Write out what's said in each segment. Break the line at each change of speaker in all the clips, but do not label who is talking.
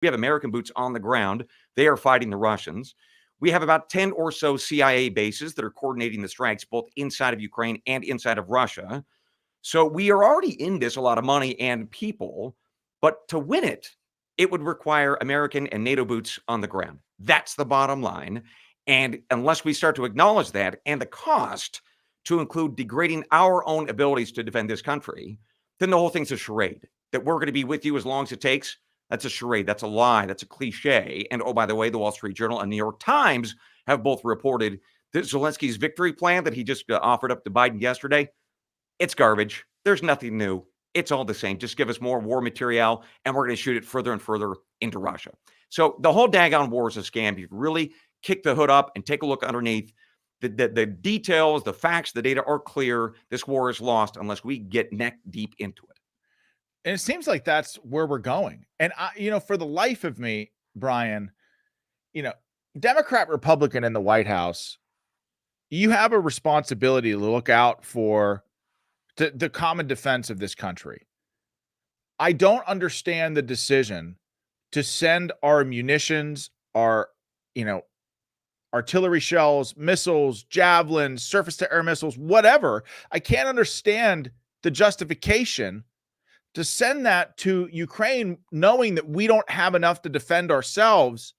We have American boots on the ground. They are fighting the Russians. We have about 10 or so CIA bases that are coordinating the strikes both inside of Ukraine and inside of Russia. So we are already in this a lot of money and people, but to win it, it would require American and NATO boots on the ground. That's the bottom line. And unless we start to acknowledge that and the cost to include degrading our own abilities to defend this country, then the whole thing's a charade. That we're going to be with you as long as it takes, that's a charade. That's a lie. That's a cliche. And oh, by the way, the Wall Street Journal and New York Times have both reported that Zelensky's victory plan that he just offered up to Biden yesterday, it's garbage. There's nothing new. It's all the same. Just give us more war material, and we're going to shoot it further and further into Russia. So the whole daggone war is a scam. You really kick the hood up and take a look underneath. The details, the facts, the data are clear. This war is lost unless we get neck deep into it.
And it seems like that's where we're going. And for the life of me, Brian, Democrat, Republican in the White House, you have a responsibility to look out for the common defense of this country. I don't understand the decision to send our munitions, our, artillery shells, missiles, javelins, surface-to-air missiles, whatever. I can't understand the justification to send that to Ukraine, knowing that we don't have enough to defend ourselves,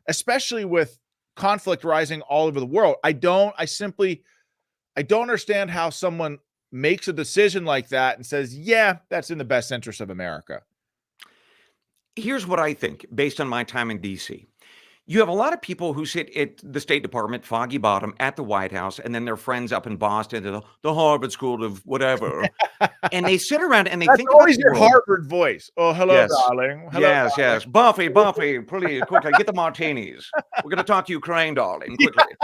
especially with conflict rising all over the world. I don't understand how someone makes a decision like that and says, yeah, that's in the best interest of America.
Here's what I think based on my time in DC. You have a lot of people who sit at the State Department, Foggy Bottom, at the White House, and then their friends up in Boston, the Harvard School of whatever. And they sit around and they
That's
think
always
about
your Harvard voice. Oh, hello,
yes.
darling. Hello,
yes,
darling.
yes. Buffy, please, quickly, get the martinis. We're going to talk Ukraine, darling, quickly.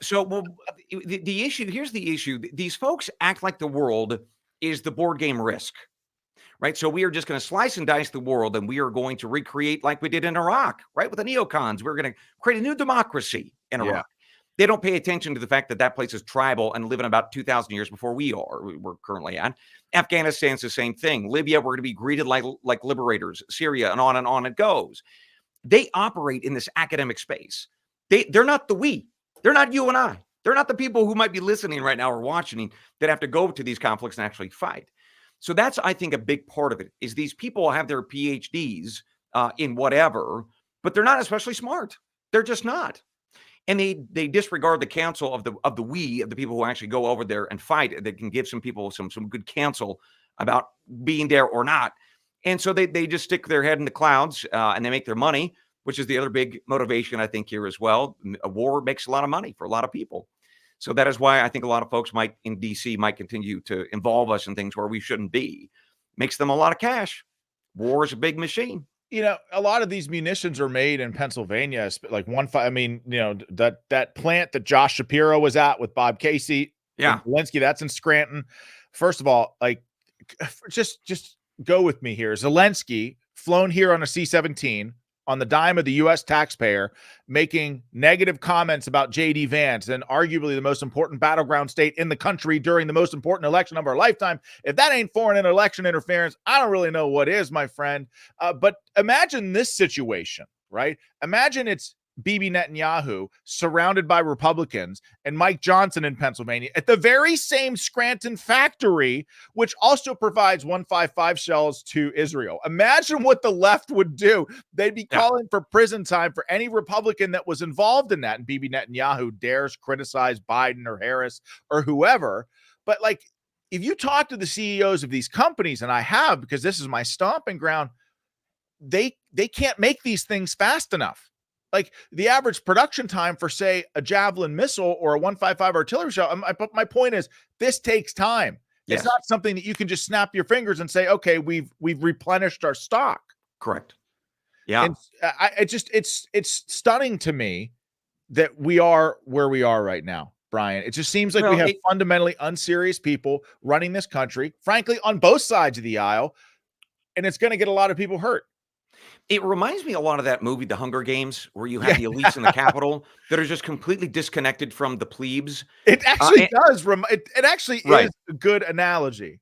So the issue, here's the issue. These folks act like the world is the board game Risk. Right. So we are just going to slice and dice the world, and we are going to recreate like we did in Iraq, right? With the neocons. We're going to create a new democracy in Iraq. They don't pay attention to the fact that that place is tribal and living about 2,000 years before we're currently at. Afghanistan's the same thing. Libya, we're going to be greeted like liberators. Syria, and on it goes. They operate in this academic space. They're not the we. They're not you and I. They're not the people who might be listening right now or watching that have to go to these conflicts and actually fight. So that's, I think, a big part of it is these people have their PhDs in whatever, but they're not especially smart. They're just not. And they disregard the counsel of the people who actually go over there and fight. That can give some people some good counsel about being there or not. And so they just stick their head in the clouds and they make their money, which is the other big motivation, I think, here as well. A war makes a lot of money for a lot of people. So that is why I think a lot of folks in DC might continue to involve us in things where we shouldn't be. Makes them a lot of cash. War is a big machine.
A lot of these munitions are made in Pennsylvania. Like that plant that Josh Shapiro was at with Bob Casey.
Yeah.
Zelensky, that's in Scranton. First of all, like, just go with me here. Zelensky flown here on a C-17 on the dime of the U.S. taxpayer, making negative comments about J.D. Vance, and arguably the most important battleground state in the country during the most important election of our lifetime. If that ain't foreign election interference, I don't really know what is, my friend. But imagine this situation, right? Imagine it's Bibi Netanyahu surrounded by Republicans and Mike Johnson in Pennsylvania at the very same Scranton factory, which also provides 155 shells to Israel. Imagine what the left would do. They'd be calling for prison time for any Republican that was involved in that. And Bibi Netanyahu dares criticize Biden or Harris or whoever. But like, if you talk to the CEOs of these companies, and I have, because this is my stomping ground, they can't make these things fast enough. Like the average production time for, say, a Javelin missile or a 155 artillery shell. My point is, this takes time. Yes. It's not something that you can just snap your fingers and say, okay, we've replenished our stock.
Correct. Yeah.
And it's stunning to me that we are where we are right now, Brian. It just seems like we have fundamentally unserious people running this country, frankly, on both sides of the aisle, and it's going to get a lot of people hurt.
It reminds me a lot of that movie, The Hunger Games, where you have the elites in the Capitol that are just completely disconnected from the plebes.
It actually does. It actually is a good analogy.